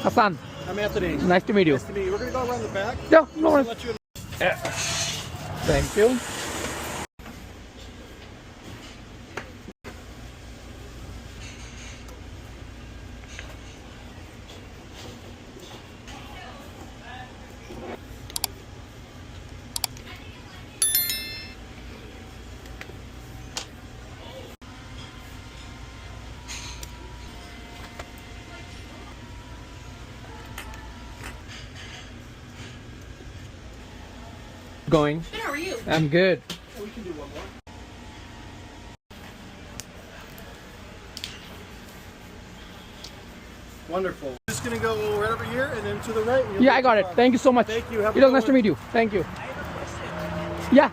Hassan, I'm Anthony. nice to meet you. Nice to meet you. We're gonna go around the back. Yeah, no I'll worries. let you. Thank you. Going. Good, how are you? I'm good. We can do one more. Wonderful. Just gonna go right over here and then to the right. And you'll Yeah, get I got to it. the car. Thank you so much. Thank you. Have a It was good nice to one. meet you. Thank you. Yeah.